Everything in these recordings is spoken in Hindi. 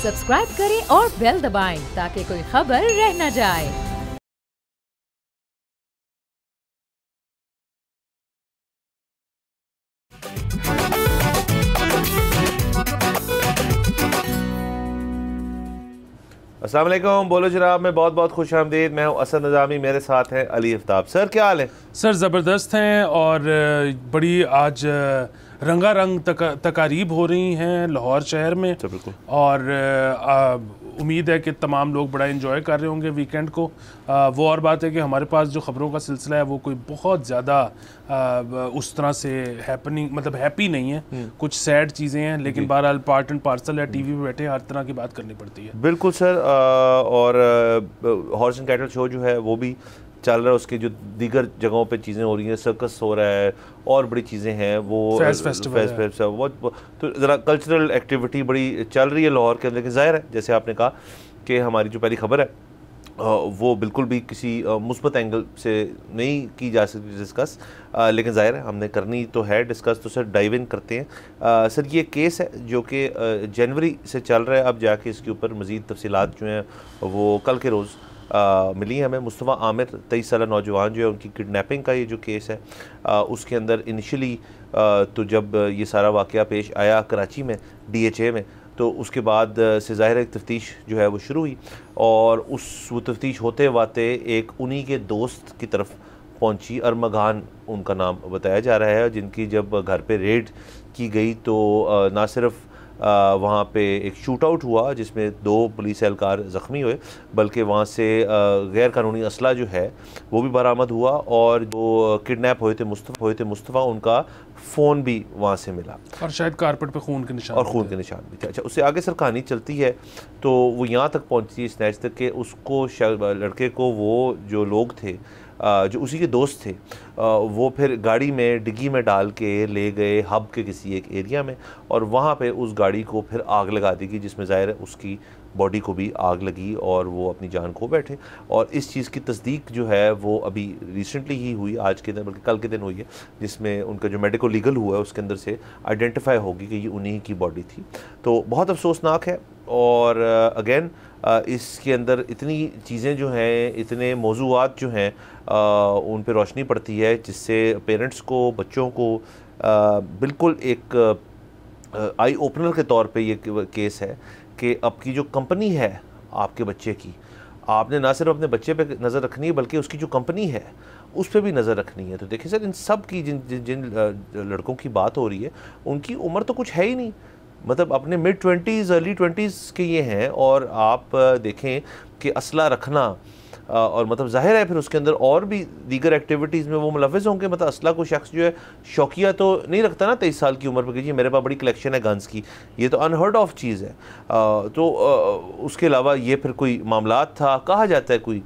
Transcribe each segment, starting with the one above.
सब्सक्राइब करें और बेल दबाएं ताकि कोई खबर रह न जाए। अस्सलाम वालेकुम, बोलो जनाब में बहुत बहुत खुश आमदीद। मैं हूँ असद निज़ामी, मेरे साथ हैं अली आफ्ताब। सर क्या हाल है? सर ज़बरदस्त हैं और बड़ी आज रंगारंग तकारीब हो रही हैं लाहौर शहर में। बिल्कुल। और उम्मीद है कि तमाम लोग बड़ा एंजॉय कर रहे होंगे वीकेंड को। वो और बात है कि हमारे पास जो ख़बरों का सिलसिला है वो कोई बहुत ज़्यादा उस तरह से हैपनिंग मतलब हैप्पी नहीं है, कुछ सैड चीज़ें हैं, लेकिन बहरहाल पार्ट एंड पार्सल है, टीवी पे बैठे हर तरह की बात करनी पड़ती है। बिल्कुल सर। और हॉर्स एंड कैटल शो जो है वो भी चल रहा है, उसकी जो दीगर जगहों पे चीज़ें हो रही हैं, सर्कस हो रहा है और बड़ी चीज़ें हैं, वो फेस्टिवल बहुत, तो ज़रा कल्चरल एक्टिविटी बड़ी चल रही है लाहौर के अंदर। कि ज़ाहिर है जैसे आपने कहा कि हमारी जो पहली खबर है वो बिल्कुल भी किसी मुस्बत एंगल से नहीं की जा सकती डिस्कस, लेकिन ज़ाहिर है हमने करनी तो है डिस्कस। तो सर डाइव इन करते हैं। सर ये केस है जो कि जनवरी से चल रहा है, अब जाके इसके ऊपर मज़ीद तफसीलात जो हैं वो कल के रोज़ मिली है हमें। मुस्तफ़ा आमिर 23 साल नौजवान जो है, उनकी किडनैपिंग का ये जो केस है, उसके अंदर इनिशियली तो जब ये सारा वाक़या पेश आया कराची में DHA में, तो उसके बाद से ज़ाहिर एक तफ्तीश जो है वो शुरू हुई, और वो तफ्तीश होते वाते एक उन्हीं के दोस्त की तरफ पहुंची। अरमगान उनका नाम बताया जा रहा है, जिनकी जब घर पे रेड की गई तो ना सिर्फ वहाँ पे एक शूट आउट हुआ जिसमें 2 पुलिस एहलकार ज़ख्मी हुए, बल्कि वहाँ से गैर कानूनी असला जो है वो भी बरामद हुआ, और जो किडनैप हुए थे मुस्तफ़ा उनका फ़ोन भी वहाँ से मिला, और शायद कारपेट पे खून के निशान भी थे। अच्छा, उससे आगे सर कहानी चलती है तो वो यहाँ तक पहुँची है स्नैच तक कि उसको लड़के को वो जो लोग थे जो उसी के दोस्त थे वो फिर गाड़ी में डिग्गी में डाल के ले गए हब के किसी एक एरिया में, और वहाँ पे उस गाड़ी को फिर आग लगा दी गई, जिसमें ज़ाहिर है उसकी बॉडी को भी आग लगी और वो अपनी जान खो बैठे। और इस चीज़ की तस्दीक जो है वो अभी रिसेंटली ही हुई, आज के दिन बल्कि कल के दिन हुई है, जिसमें उनका जो मेडिको लीगल हुआ है उसके अंदर से आइडेंटिफाई होगी कि ये उन्हीं की बॉडी थी। तो बहुत अफसोसनाक है। और अगेन इसके अंदर इतनी चीज़ें जो हैं, इतने मौज़ूआत जो हैं उन पर रोशनी पड़ती है, जिससे पेरेंट्स को, बच्चों को बिल्कुल एक आई ओपनर के तौर पे ये केस है कि आपकी जो कंपनी है आपके बच्चे की, आपने ना सिर्फ अपने बच्चे पे नज़र रखनी है बल्कि उसकी जो कंपनी है उस पर भी नज़र रखनी है। तो देखिए सर, इन सब की जिन लड़कों की बात हो रही है उनकी उम्र तो कुछ है ही नहीं, मतलब अपने मिड 20s अर्ली 20s के ये हैं, और आप देखें कि असला रखना और मतलब ज़ाहिर है फिर उसके अंदर और भी दीगर एक्टिविटीज़ में वो मुलव्वज़ होंगे। मतलब असला कोई शख्स जो है शौकिया तो नहीं रखता ना 23 साल की उम्र पर कि जी मेरे पास बड़ी कलेक्शन है गन्स की, ये तो अनहर्ड ऑफ चीज़ है। तो उसके अलावा ये फिर कोई मामलात था, कहा जाता है कोई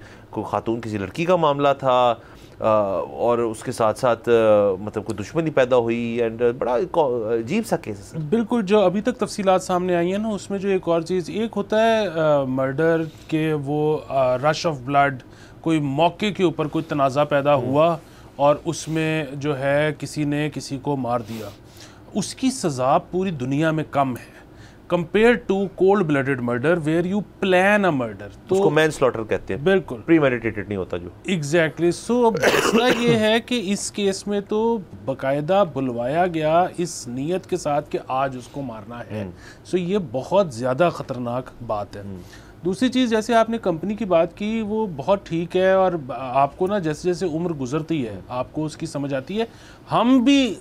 खातून किसी लड़की का मामला था, और उसके साथ साथ मतलब कोई दुश्मनी पैदा हुई, एंड बड़ा अजीब सा केस है। बिल्कुल, जो अभी तक तफसीलात सामने आई हैं ना, उसमें जो एक और चीज़, एक होता है मर्डर के वो रश ऑफ ब्लड, कोई मौके के ऊपर कोई तनाज़ा पैदा हुआ और उसमें जो है किसी ने किसी को मार दिया, उसकी सज़ा पूरी दुनिया में कम है compare to cold blooded murder where you plan a murder. तो उसको मैनस्लॉटर कहते हैं, बिल्कुल प्रीमेडिटेटेड नहीं होता जो। एग्जैक्टली। सो मसला ये है कि इस केस में तो बाकायदा बुलवाया गया इस नीयत के साथ कि आज उसको मारना है। सो ये बहुत ज़्यादा ख़तरनाक बात है। दूसरी चीज़, जैसे आपने कंपनी की बात की, वो बहुत ठीक है, और आपको ना जैसे जैसे उम्र गुजरती है आपको उसकी समझ आती है। हम भी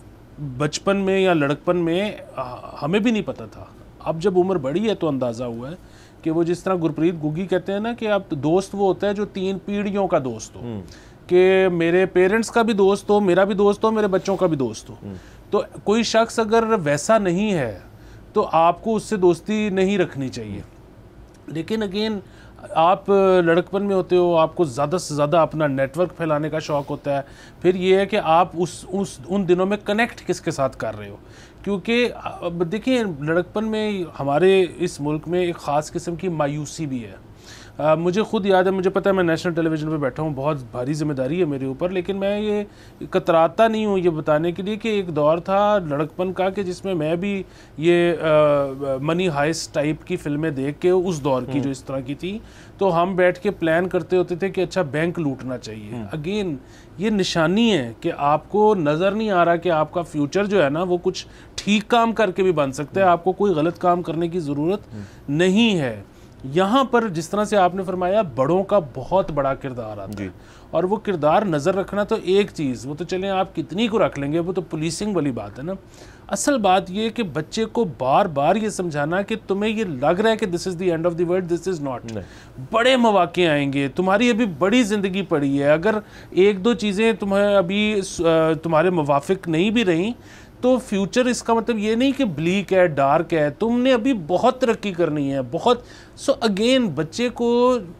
बचपन में या लड़कपन में हमें भी नहीं पता था, अब जब उम्र बढ़ी है तो अंदाज़ा हुआ है कि वो जिस तरह गुरप्रीत गुग्गी कहते हैं ना कि अब दोस्त वो होता है जो 3 पीढ़ियों का दोस्त हो, कि मेरे पेरेंट्स का भी दोस्त हो, मेरा भी दोस्त हो, मेरे बच्चों का भी दोस्त हो। तो कोई शख्स अगर वैसा नहीं है तो आपको उससे दोस्ती नहीं रखनी चाहिए। लेकिन अगेन आप लड़कपन में होते हो, आपको ज़्यादा से ज़्यादा अपना नेटवर्क फैलाने का शौक़ होता है। फिर ये है कि आप उन दिनों में कनेक्ट किसके साथ कर रहे हो, क्योंकि देखिए लड़कपन में हमारे इस मुल्क में एक ख़ास किस्म की मायूसी भी है। मुझे खुद याद है, मुझे पता है मैं नेशनल टेलीविज़न पे बैठा हूँ, बहुत भारी जिम्मेदारी है मेरे ऊपर, लेकिन मैं ये कतराता नहीं हूँ ये बताने के लिए कि एक दौर था लड़कपन का कि जिसमें मैं भी ये मनी हाइस्ट टाइप की फिल्में देख के उस दौर की जो इस तरह की थी, तो हम बैठ के प्लान करते होते थे कि अच्छा बैंक लूटना चाहिए। अगेन ये निशानी है कि आपको नज़र नहीं आ रहा कि आपका फ्यूचर जो है ना वो कुछ ठीक काम करके भी बन सकता है, आपको कोई गलत काम करने की ज़रूरत नहीं है। यहाँ पर जिस तरह से आपने फरमाया बड़ों का बहुत बड़ा किरदार आता है, और वो किरदार नज़र रखना तो एक चीज़, वो तो चलें आप कितनी को रख लेंगे, वो तो पुलिसिंग वाली बात है ना। असल बात ये कि बच्चे को बार बार ये समझाना कि तुम्हें ये लग रहा है कि this is the end of the world, this is not, बड़े मौके आएंगे, तुम्हारी अभी बड़ी ज़िंदगी पड़ी है, अगर एक दो चीज़ें तुम्हें अभी तुम्हारे मुवाफिक नहीं भी रहीं तो फ्यूचर इसका मतलब ये नहीं कि ब्लीक है, डार्क है, तुमने अभी बहुत तरक्की करनी है, बहुत। सो अगेन बच्चे को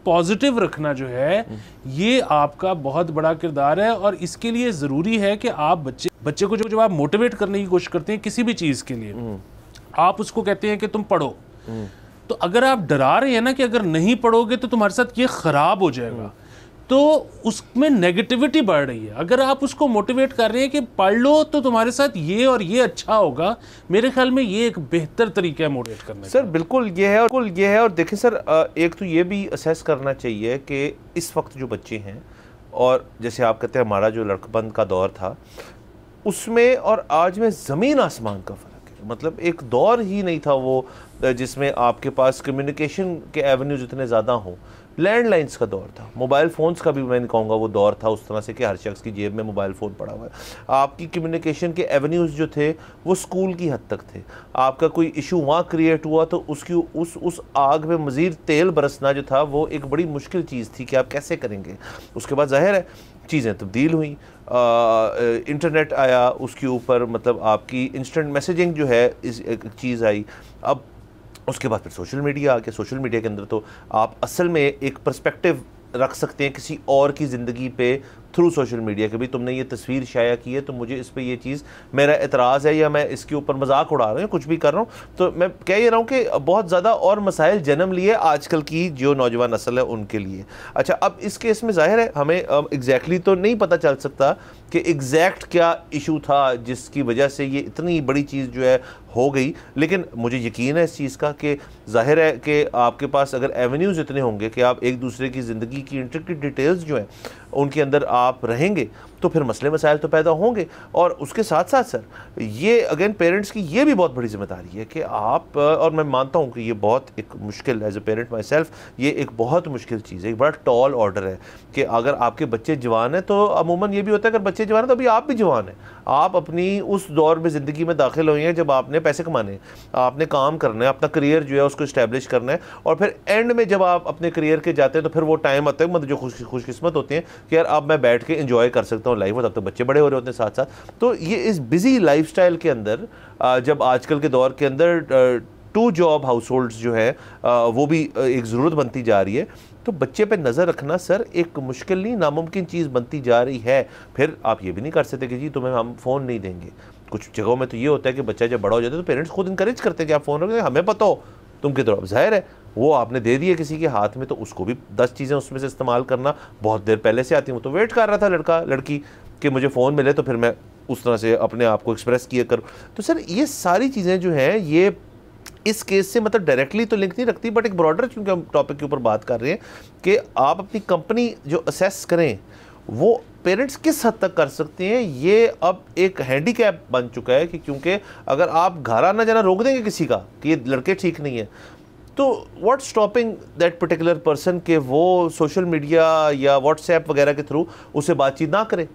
पॉजिटिव रखना जो है ये आपका बहुत बड़ा किरदार है, और इसके लिए ज़रूरी है कि आप बच्चे को जब आप मोटिवेट करने की कोशिश करते हैं किसी भी चीज़ के लिए, आप उसको कहते हैं कि तुम पढ़ो, तो अगर आप डरा रहे हैं ना कि अगर नहीं पढ़ोगे तो तुम्हारे साथ ये ख़राब हो जाएगा, तो उसमें नेगेटिविटी बढ़ रही है। अगर आप उसको मोटिवेट कर रहे हैं कि पढ़ लो तो तुम्हारे साथ ये और ये अच्छा होगा, मेरे ख्याल में ये एक बेहतर तरीका है मोटिवेट करने का। सर बिल्कुल ये है, और देखिए सर एक तो ये भी असेस करना चाहिए कि इस वक्त जो बच्चे हैं, और जैसे आप कहते हैं हमारा जो लड़कपन का दौर था उसमें और आज में ज़मीन आसमान का फ़र्क है। मतलब एक दौर ही नहीं था वो जिसमें आपके पास कम्युनिकेशन के एवेन्यूज़ इतने ज़्यादा हों। लैंडलाइंस का दौर था, मोबाइल फ़ोन्स का भी मैं नहीं कहूँगा वो दौर था उस तरह से कि हर शख्स की जेब में मोबाइल फ़ोन पड़ा हुआ है। आपकी कम्युनिकेशन के एवेन्यूज़ जो थे वो स्कूल की हद तक थे। आपका कोई इशू वहाँ क्रिएट हुआ तो उसकी उस आग में मज़ीद तेल बरसना जो था वो एक बड़ी मुश्किल चीज़ थी कि आप कैसे करेंगे। उसके बाद ज़ाहिर है चीज़ें तब्दील हुई, इंटरनेट आया, उसके ऊपर मतलब आपकी इंस्टेंट मैसेजिंग जो है इस एक चीज़ आई। अब उसके बाद फिर सोशल मीडिया आ गया। सोशल मीडिया के अंदर तो आप असल में एक पर्सपेक्टिव रख सकते हैं किसी और की ज़िंदगी पे थ्रू सोशल मीडिया के भी तुमने ये तस्वीर शाया की है तो मुझे इस पे ये चीज़ मेरा एतराज़ है या मैं इसके ऊपर मजाक उड़ा रहा हूँ, कुछ भी कर रहा हूँ। तो मैं कह ये रहा हूँ कि बहुत ज़्यादा और मसाइल जन्म लिए आजकल की जो नौजवान नस्ल है उनके लिए। अच्छा, अब इस केस में ज़ाहिर है हमें एग्जैक्टली तो नहीं पता चल सकता कि एग्जैक्ट क्या इशू था जिसकी वजह से ये इतनी बड़ी चीज़ जो है हो गई, लेकिन मुझे यकीन है इस चीज़ का कि ज़ाहिर है कि आपके पास अगर एवेन्यूज़ इतने होंगे कि आप एक दूसरे की ज़िंदगी की इंट्रिकेट डिटेल्स जो हैं उनके अंदर आप रहेंगे तो फिर मसले मसाइल तो पैदा होंगे। और उसके साथ साथ सर ये अगेन पेरेंट्स की ये भी बहुत बड़ी जिम्मेदारी है कि आप, और मैं मानता हूँ कि ये बहुत एक मुश्किल as a parent myself, ये एक बहुत मुश्किल चीज़ है, एक बड़ा टॉल ऑर्डर है कि अगर आपके बच्चे जवान हैं तो अमूमन ये भी होता है अगर बच्चे जवान हैं तो अभी आप भी जवान हैं, आप अपनी उस दौर में ज़िंदगी में दाखिल हुए हैं जब आपने पैसे कमाने हैं, आपने काम करना है, अपना करियर जो है उसको इस्टेब्लिश करना है, और फिर एंड में जब आप अपने करियर के जाते हैं तो फिर वो टाइम आता है मतलब जो खुशकिस्मत होते हैं कि यार अब मैं बैठ के एंजॉय कर सकता हूँ लाइफ, और तब तो बच्चे बड़े हो रहे होते हैं साथ साथ। तो ये इस बिजी लाइफस्टाइल के अंदर जब आजकल के दौर के अंदर 2 जॉब हाउस होल्ड्स जो है वो भी एक ज़रूरत बनती जा रही है, तो बच्चे पे नज़र रखना सर एक मुश्किल नहीं नामुमकिन चीज़ बनती जा रही है। फिर आप ये भी नहीं कर सकते कि जी तुम्हें हम फ़ोन नहीं देंगे। कुछ जगहों में तो ये होता है कि बच्चा जब बड़ा हो जाता है तो पेरेंट्स खुद इंकरेज करते हैं कि आप फ़ोन रखें, हमें पता हो तुम किधर हो। ज़ाहिर है वो आपने दे दिया किसी के हाथ में तो उसको भी 10 चीज़ें उसमें से इस्तेमाल करना बहुत देर पहले से आती हूँ। तो वेट कर रहा था लड़का लड़की कि मुझे फ़ोन मिले तो फिर मैं उस तरह से अपने आप को एक्सप्रेस किया करूँ। तो सर ये सारी चीज़ें जो हैं ये इस केस से मतलब डायरेक्टली तो लिंक नहीं रखती, बट एक ब्रॉडर चूँकि हम टॉपिक के ऊपर बात कर रहे हैं कि आप अपनी कंपनी जो असेस करें वो पेरेंट्स किस हद तक कर सकते हैं, ये अब एक हैंडीकैप बन चुका है कि क्योंकि अगर आप घर आना जाना रोक देंगे किसी का कि ये लड़के ठीक नहीं है तो what stopping that particular person के वो सोशल मीडिया या व्हाट्सएप वगैरह के थ्रू उससे बातचीत ना करें।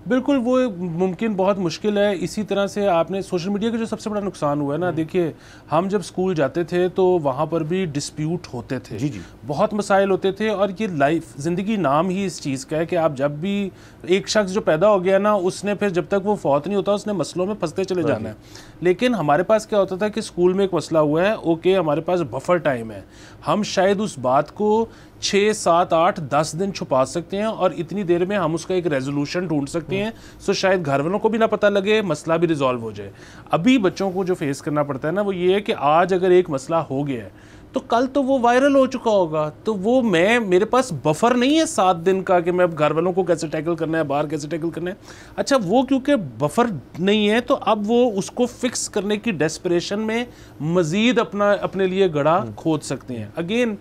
बिल्कुल वो मुमकिन बहुत मुश्किल है। इसी तरह से आपने सोशल मीडिया का जो सबसे बड़ा नुकसान हुआ है ना, देखिए हम जब स्कूल जाते थे तो वहाँ पर भी डिस्प्यूट होते थे, जी जी बहुत मसाइल होते थे, और ये लाइफ ज़िंदगी नाम ही इस चीज़ का है कि आप जब भी एक शख्स जो पैदा हो गया ना उसने फिर जब तक वो फौत नहीं होता उसने मसलों में फंसते चले जाना है। लेकिन हमारे पास क्या होता था कि स्कूल में एक मसला हुआ है, ओके हमारे पास बफर टाइम है, हम शायद उस बात को 6, 7, 8, 10 दिन छुपा सकते हैं और इतनी देर में हम उसका एक रेजोल्यूशन ढूंढ सकते हैं, सो शायद घर वालों को भी ना पता लगे, मसला भी रिजॉल्व हो जाए। अभी बच्चों को जो फेस करना पड़ता है ना वो ये है कि आज अगर एक मसला हो गया है तो कल तो वो वायरल हो चुका होगा। तो वो मेरे पास बफर नहीं है 7 दिन का कि मैं अब घर वालों को कैसे टैकल करना है, बाहर कैसे टैकल करना है। अच्छा, वो क्योंकि बफर नहीं है तो अब वो उसको फिक्स करने की डेस्परेशन में मज़ीद अपने लिए गड़ा खोद सकते हैं। अगेन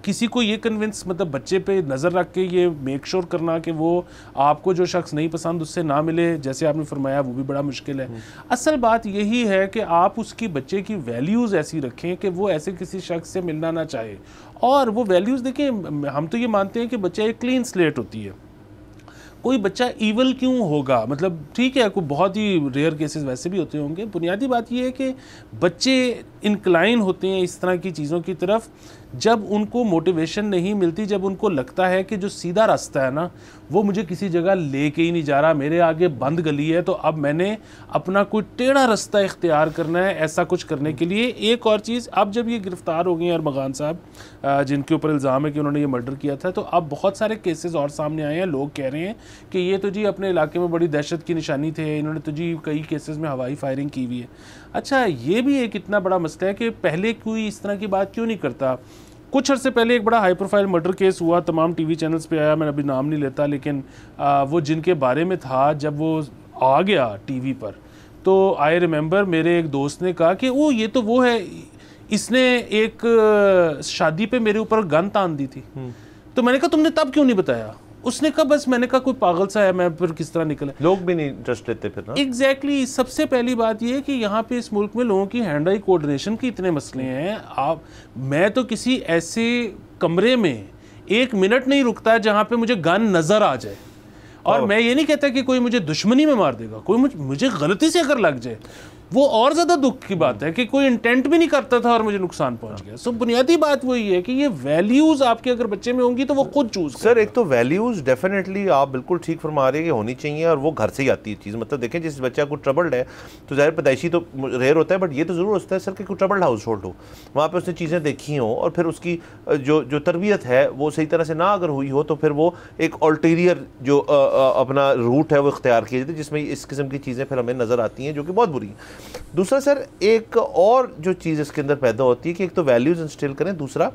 किसी को ये कन्विंस, मतलब बच्चे पे नज़र रख के ये मेक श्योर करना कि वो आपको जो शख्स नहीं पसंद उससे ना मिले, जैसे आपने फरमाया, वो भी बड़ा मुश्किल है। असल बात यही है कि आप उसकी बच्चे की वैल्यूज़ ऐसी रखें कि वो ऐसे किसी शख्स से मिलना ना चाहे। और वो वैल्यूज़ देखें, हम तो ये मानते हैं कि बच्चा एक क्लीन स्लेट होती है, कोई बच्चा ईवल क्यों होगा, मतलब ठीक है, कोई बहुत ही रेयर केसेस वैसे भी होते होंगे। बुनियादी बात यह है कि बच्चे इनक्लाइन होते हैं इस तरह की चीज़ों की तरफ जब उनको मोटिवेशन नहीं मिलती, जब उनको लगता है कि जो सीधा रास्ता है ना वो मुझे किसी जगह लेके ही नहीं जा रहा, मेरे आगे बंद गली है, तो अब मैंने अपना कोई टेढ़ा रास्ता इख्तियार करना है ऐसा कुछ करने के लिए। एक और चीज़, अब जब ये गिरफ़्तार हो गए हैं अरमगान साहब, जिनके ऊपर इल्ज़ाम है कि उन्होंने ये मर्डर किया था, तो अब बहुत सारे केसेस और सामने आए हैं। लोग कह रहे हैं कि ये तो जी अपने इलाके में बड़ी दहशत की निशानी थे, इन्होंने तो जी कई केसेस में हवाई फायरिंग की हुई है। अच्छा, ये भी एक इतना बड़ा मसला है कि पहले कोई इस तरह की बात क्यों नहीं करता। कुछ अर्से पहले एक बड़ा हाई प्रोफाइल मर्डर केस हुआ, तमाम टीवी चैनल्स पे आया, मैं अभी नाम नहीं लेता, लेकिन वो जिनके बारे में था, जब वो आ गया टीवी पर तो आई रिमेंबर मेरे एक दोस्त ने कहा कि वो ये तो वो है, इसने एक शादी पे मेरे ऊपर गन तान दी थी। तो मैंने कहा तुमने तब क्यों नहीं बताया? उसने कहा बस, मैंने कहा कोई पागल सा है, मैं फिर किस तरह निकला। लोग भी नहीं इंटरेस्ट लेते फिर ना। एग्जैक्टली सबसे पहली बात ये है कि यहाँ पे इस मुल्क में लोगों की हैंड आई कोऑर्डिनेशन के इतने मसले हैं। मैं तो किसी ऐसे कमरे में 1 मिनट नहीं रुकता जहाँ पे मुझे गन नजर आ जाए, और मैं ये नहीं कहता कि कोई मुझे दुश्मनी में मार देगा, कोई मुझे गलती से अगर लग जाए वो और ज़्यादा दुख की बात है कि कोई इंटेंट भी नहीं करता था और मुझे नुकसान पहुंच गया। सो बुनियादी बात वही है कि ये वैल्यूज़ आपके अगर बच्चे में होंगी तो वो खुद चूज। सर एक तो वैल्यूज़ डेफिनेटली आप बिल्कुल ठीक फरमा रहे हैं कि होनी चाहिए, और वो घर से ही आती है चीज़। मतलब देखें, जिस बच्चा को ट्रबल्ड है तो ज़ाहिर पैदाइशी तो रेयर होता है, बट ये तो ज़रूर होता है सर कि कोई ट्रबल्ड हाउस होल्ड हो, वहाँ पर उसने चीज़ें देखी हों, और फिर उसकी जो तरबियत है वो सही तरह से ना अगर हुई हो, तो फिर वो एक अल्टीरियर जो अपना रूट है वो इख्तियार किया जाता है, जिसमें इस किस्म की चीज़ें फिर हमें नज़र आती हैं, जो कि बहुत बुरी हैं। दूसरा सर, एक और जो चीज़ इसके अंदर पैदा होती है कि एक तो वैल्यूज़ इंस्टिल करें, दूसरा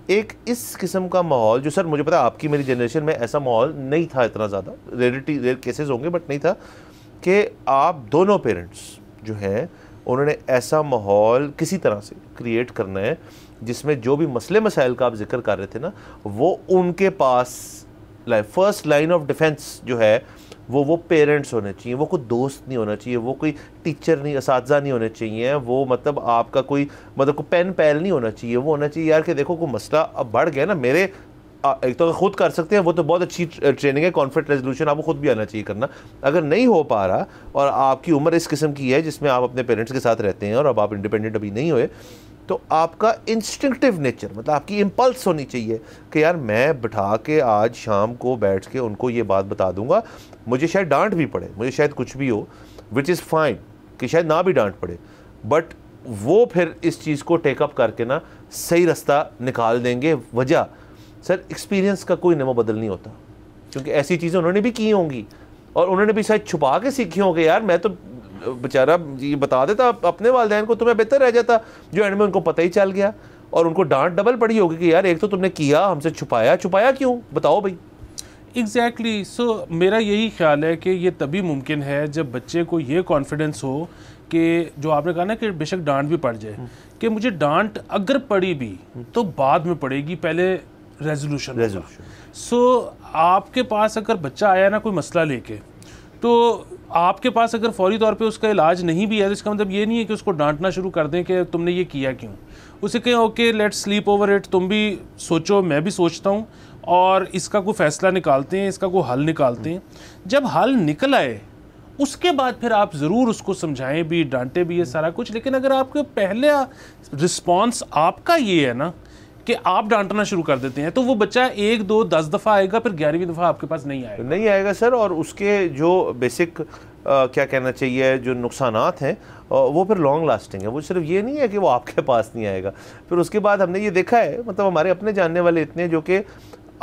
एक इस किस्म का माहौल जो सर मुझे पता है आपकी मेरी जनरेशन में ऐसा माहौल नहीं था इतना ज़्यादा, रेयर केसेस होंगे बट नहीं था, कि आप दोनों पेरेंट्स जो हैं उन्होंने ऐसा माहौल किसी तरह से क्रिएट करना है जिसमें जो भी मसले मसाइल का आप जिक्र कर रहे थे ना, वो उनके पास फर्स्ट लाइन ऑफ डिफेंस जो है वो पेरेंट्स होने चाहिए, वो कोई दोस्त नहीं होना चाहिए, वो कोई टीचर नहीं, असातिज़ा नहीं होने चाहिए, वो मतलब आपका कोई मतलब कोई पेन पैल नहीं होना चाहिए। वो होना चाहिए यार कि देखो कोई मसला अब बढ़ गया ना, मेरे एक तो खुद कर सकते हैं, वो तो बहुत अच्छी ट्रेनिंग है, कॉन्फ्लिक्ट रेजोल्यूशन आपको खुद भी आना चाहिए करना। अगर नहीं हो पा रहा और आपकी उम्र इस किस्म की है जिसमें आप अपने पेरेंट्स के साथ रहते हैं और अब आप इंडिपेंडेंट अभी नहीं हुए, तो आपका इंस्टिंक्टिव नेचर, मतलब आपकी इम्पल्स होनी चाहिए कि यार मैं बिठा के आज शाम को बैठ के उनको ये बात बता दूंगा, मुझे शायद डांट भी पड़े, मुझे शायद कुछ भी हो, विच इज़ फाइन, कि शायद ना भी डांट पड़े, बट वो फिर इस चीज़ को टेकअप करके ना सही रास्ता निकाल देंगे। वजह सर, एक्सपीरियंस का कोई नमो बदल नहीं होता, क्योंकि ऐसी चीज़ें उन्होंने भी की होंगी और उन्होंने भी शायद छुपा के सीखी होंगे। यार मैं तो बेचारा ये बता देता अपने वालिदैन को, तुम्हें बेहतर रह जाता, जो एंड में उनको पता ही चल गया और उनको डांट डबल पड़ी होगी कि यार एक तो तुमने किया, हमसे छुपाया क्यों, बताओ भाई। एग्जैक्टली सो मेरा यही ख्याल है कि ये तभी मुमकिन है जब बच्चे को ये कॉन्फिडेंस हो कि जो आपने कहा ना कि बेशक डांट भी पड़ जाए, कि मुझे डांट अगर पड़ी भी तो बाद में पड़ेगी, पहले रेजोल्यूशन। सो आपके पास अगर बच्चा आया ना कोई मसला लेके, तो आपके पास अगर फौरी तौर पे उसका इलाज नहीं भी है तो इसका मतलब ये नहीं है कि उसको डांटना शुरू कर दें कि तुमने ये किया क्यों। उसे कहें okay let's sleep over it, तुम भी सोचो मैं भी सोचता हूँ और इसका कोई फ़ैसला निकालते हैं, इसका कोई हल निकालते हैं। जब हल निकल आए उसके बाद फिर आप ज़रूर उसको समझाएं भी, डांटे भी, ये सारा कुछ। लेकिन अगर आपका पहला रिस्पॉन्स आपका ये है ना कि आप डांटना शुरू कर देते हैं, तो वो बच्चा 1, 2, 10 दफ़ा आएगा, फिर 11वीं दफ़ा आपके पास नहीं आएगा सर। और उसके जो बेसिक क्या कहना चाहिए जो नुकसानात हैं वो फिर लॉन्ग लास्टिंग है। वो सिर्फ ये नहीं है कि वो आपके पास नहीं आएगा, फिर उसके बाद हमने ये देखा है, मतलब हमारे अपने जानने वाले इतने जो कि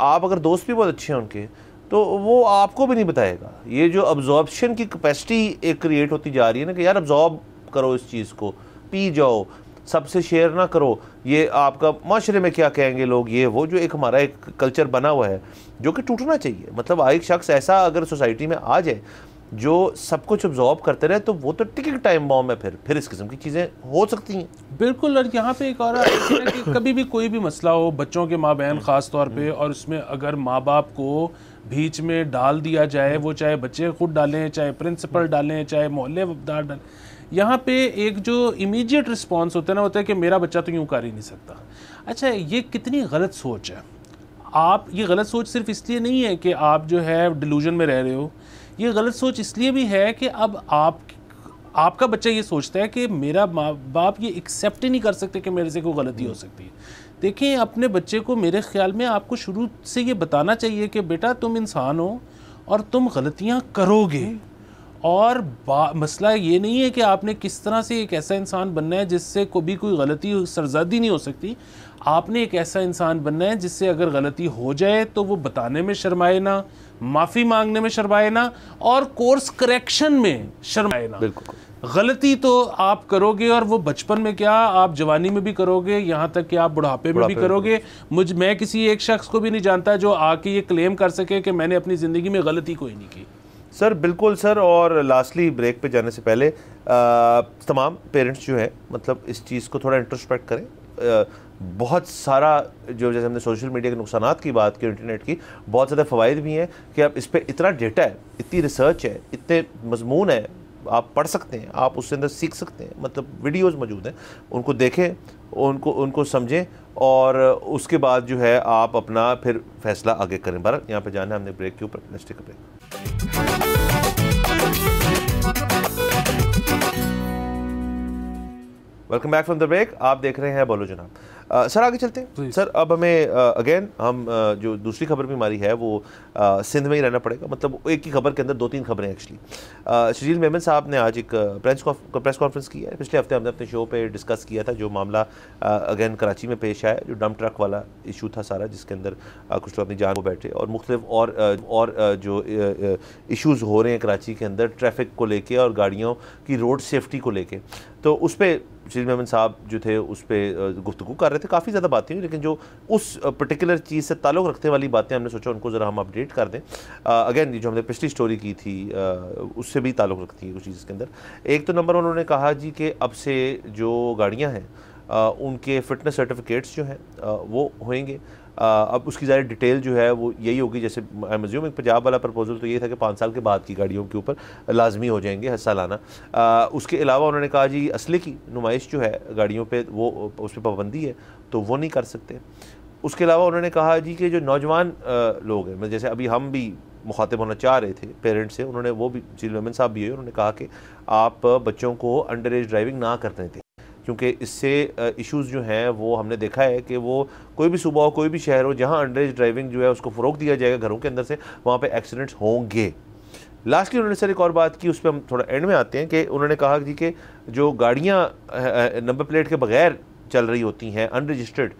आप अगर दोस्त भी बहुत अच्छे हैं उनके, तो वो आपको भी नहीं बताएगा। ये जो अब्जॉर्प्शन की कैपेसिटी एक क्रिएट होती जा रही है ना कि यार अब्जॉर्ब करो इस चीज़ को, पी जाओ, सबसे शेयर ना करो, ये आपका माशरे में क्या कहेंगे लोग, ये वो जो एक हमारा एक कल्चर बना हुआ है जो कि टूटना चाहिए। मतलब एक शख्स ऐसा अगर सोसाइटी में आ जाए जो सब कुछ ऑब्जॉर्व करते रहे तो वो तो टिकिंग टाइम बॉम्ब है, फिर इस किस्म की चीज़ें हो सकती हैं। बिल्कुल। और यहाँ पे एक और है कि कभी भी कोई भी मसला हो बच्चों के माँ बहन ख़ास तौर पे, और उसमें अगर माँ बाप को बीच में डाल दिया जाए, वो चाहे बच्चे खुद डालें, चाहे प्रिंसिपल डालें, चाहे मोहल्लेदार डालें, यहाँ पे एक जो इमीडिएट रिस्पॉन्स होता है ना, होता है कि मेरा बच्चा तो यूँ कर ही नहीं सकता। अच्छा, ये कितनी गलत सोच है। आप ये गलत सोच सिर्फ इसलिए नहीं है कि आप जो है डिलूजन में रह रहे हो, ये गलत सोच इसलिए भी है कि अब आपका बच्चा ये सोचता है कि मेरा माँ बाप ये एक्सेप्ट ही नहीं कर सकते कि मेरे से कोई गलती हो सकती है। देखिए, अपने बच्चे को मेरे ख्याल में आपको शुरू से ये बताना चाहिए कि बेटा तुम इंसान हो और तुम गलतियाँ करोगे, और मसला ये नहीं है कि आपने किस तरह से एक ऐसा इंसान बनना है जिससे कभी कोई गलती सरजदी नहीं हो सकती। आपने एक ऐसा इंसान बनना है जिससे अगर गलती हो जाए तो वो बताने में शर्माए ना, माफ़ी मांगने में शर्माए ना, और कोर्स करेक्शन में शर्माए ना। बिल्कुल। गलती तो आप करोगे, और वो बचपन में क्या आप जवानी में भी करोगे, यहाँ तक कि आप बुढ़ापे में भी करोगे। मैं किसी एक शख्स को भी नहीं जानता जो आके ये क्लेम कर सके कि मैंने अपनी ज़िंदगी में गलती कोई नहीं की। सर बिल्कुल सर। और लास्टली ब्रेक पे जाने से पहले तमाम पेरेंट्स जो हैं मतलब इस चीज़ को थोड़ा इंट्रोस्पेक्ट करें। बहुत सारा जो जैसे हमने सोशल मीडिया के नुकसानात की बात की, इंटरनेट की, बहुत ज़्यादा फ़वाइद भी हैं कि अब इस पर इतना डेटा है, इतनी रिसर्च है, इतने मजमून है, आप पढ़ सकते हैं, आप उससे अंदर सीख सकते हैं। मतलब वीडियोस मौजूद हैं, उनको देखें, उनको समझें, और उसके बाद जो है आप अपना फिर फैसला आगे करें। बहरहाल यहाँ पे जाना है हमने ब्रेक के ऊपर। Let's take a break. Welcome back from the break. आप देख रहे हैं बोलो जनाब। सर आगे चलते हैं। सर अब हमें अगेन हम जो दूसरी खबर भी हमारी है वो सिंध में ही रहना पड़ेगा। मतलब एक ही खबर के अंदर 2-3 खबरें एक्चुअली। शजील मेमन साहब ने आज एक प्रेस कॉन्फ्रेंस की है। पिछले हफ्ते हमने अपने शो पे डिस्कस किया था जो मामला अगेन कराची में पेश आया, जो डंप ट्रक वाला इशू था सारा, जिसके अंदर कुछ लोग अपनी जान को बैठे, और मुख्तलिफ और जो इशूज़ हो रहे हैं कराची के अंदर ट्रैफिक को लेके और गाड़ियों की रोड सेफ्टी को लेके। तो उस पर शजील मेमन साहब जो थे उस पर गुफ्तगू कर रहे थे, काफ़ी ज़्यादा बातें हुई, लेकिन जो उस पर्टिकुलर चीज़ से ताल्लुक़ रखने वाली बातें हमने सोचा उनको ज़रा हम अपडेट कर दें। अगेन जो हमने पिछली स्टोरी की थी उससे भी ताल्लुक़ रखती है कुछ चीज़ के अंदर। एक तो नंबर उन्होंने कहा जी कि अब से जो गाड़ियाँ हैं उनके फिटनेस सर्टिफिकेट्स जो हैं वो होंगे। अब उसकी ज़्यादा डिटेल जो है वो यही होगी, जैसे आई एम अज्यूमिंग पंजाब वाला प्रपोजल तो ये था कि 5 साल के बाद की गाड़ियों के ऊपर लाजमी हो जाएंगे सालाना। उसके अलावा उन्होंने कहा जी असले की नुमाइश जो है गाड़ियों पे वो उस पर पाबंदी है तो वो नहीं कर सकते। उसके अलावा उन्होंने कहा जी कि जो नौजवान लोग हैं, जैसे अभी हम भी मुखातिब होना चाह रहे थे पेरेंट्स से, उन्होंने वो भी शजील मेमन साहब भी है, उन्होंने कहा कि आप बच्चों को अंडर एज ड्राइविंग ना करने दें, क्योंकि इससे इश्यूज़ जो हैं वो हमने देखा है कि वो कोई भी सूबा हो, कोई भी शहर हो, जहाँ अंडर एज ड्राइविंग जो है उसको फ़रोग़ दिया जाएगा घरों के अंदर से, वहाँ पे एक्सीडेंट्स होंगे। लास्टली उन्होंने सर एक और बात की, उस पर हम थोड़ा एंड में आते हैं, कि उन्होंने कहा जी कि जो गाड़ियाँ नंबर प्लेट के बगैर चल रही होती हैं अनरजिस्टर्ड,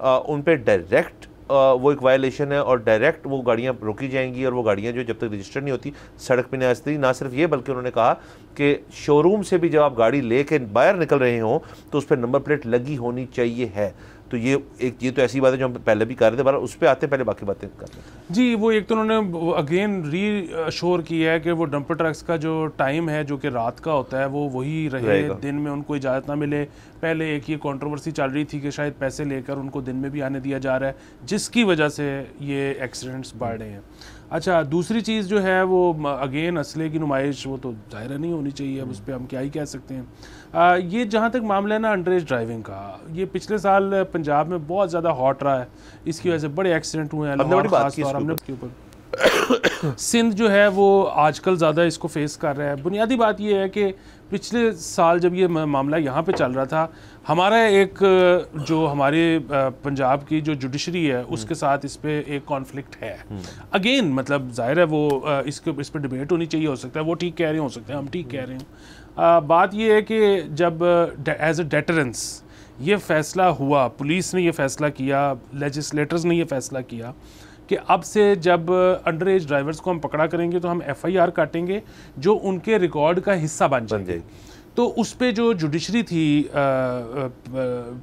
उन पर डायरेक्ट वो एक वायलेशन है और डायरेक्ट वो गाड़ियाँ रोकी जाएंगी, और वो गाड़ियाँ जो जब तक रजिस्टर्ड नहीं होती सड़क पे नहीं आ सकती। ना सिर्फ ये बल्कि उन्होंने कहा कि शोरूम से भी जब आप गाड़ी लेके बाहर निकल रहे हों तो उस पर नंबर प्लेट लगी होनी चाहिए है। तो ये तो ऐसी बात है जो हम पहले भी कर रहे थे, पर उस पर आते हैं, पहले बाकी बातें कर रहे हैं जी। वो एक तो उन्होंने अगेन री श्योर किया है कि वो डंपर ट्रक्स का जो टाइम है जो कि रात का होता है वो वही रहे, दिन में उनको इजाज़त ना मिले। पहले एक ये कंट्रोवर्सी चल रही थी कि शायद पैसे लेकर उनको दिन में भी आने दिया जा रहा है, जिसकी वजह से ये एक्सीडेंट्स बढ़ रहे हैं। अच्छा, दूसरी चीज़ जो है वो अगेन असले की नुमाइश, वो तो ज़ाहिर नहीं होनी चाहिए, अब उस पर हम क्या ही कह सकते हैं। ये जहाँ तक मामला है ना अंडर एज ड्राइविंग का, ये पिछले साल पंजाब में बहुत ज़्यादा हॉट रहा है, इसकी वजह से बड़े एक्सीडेंट हुए हैं। हमने के ऊपर सिंध जो है वो आजकल ज़्यादा इसको फेस कर रहा है। बुनियादी बात ये है कि पिछले साल जब ये मामला यहाँ पे चल रहा था, हमारा एक जो हमारे पंजाब की जो जुडिशरी है उसके साथ इस पे एक कॉन्फ्लिक्ट है। अगेन मतलब जाहिर है वो इस पर डिबेट होनी चाहिए, हो सकता है वो ठीक कह रहे हो सकता है हम ठीक कह रहे हैं। बात ये है कि जब एज अ डेटरेंस ये फ़ैसला हुआ, पुलिस ने ये फ़ैसला किया, लेजिस्लेटर्स ने ये फ़ैसला किया कि अब से जब अंडर एज ड्राइवर्स को हम पकड़ा करेंगे तो हम FIR काटेंगे जो उनके रिकॉर्ड का हिस्सा बन जाएगी। तो उस पे जो जुडिशरी थी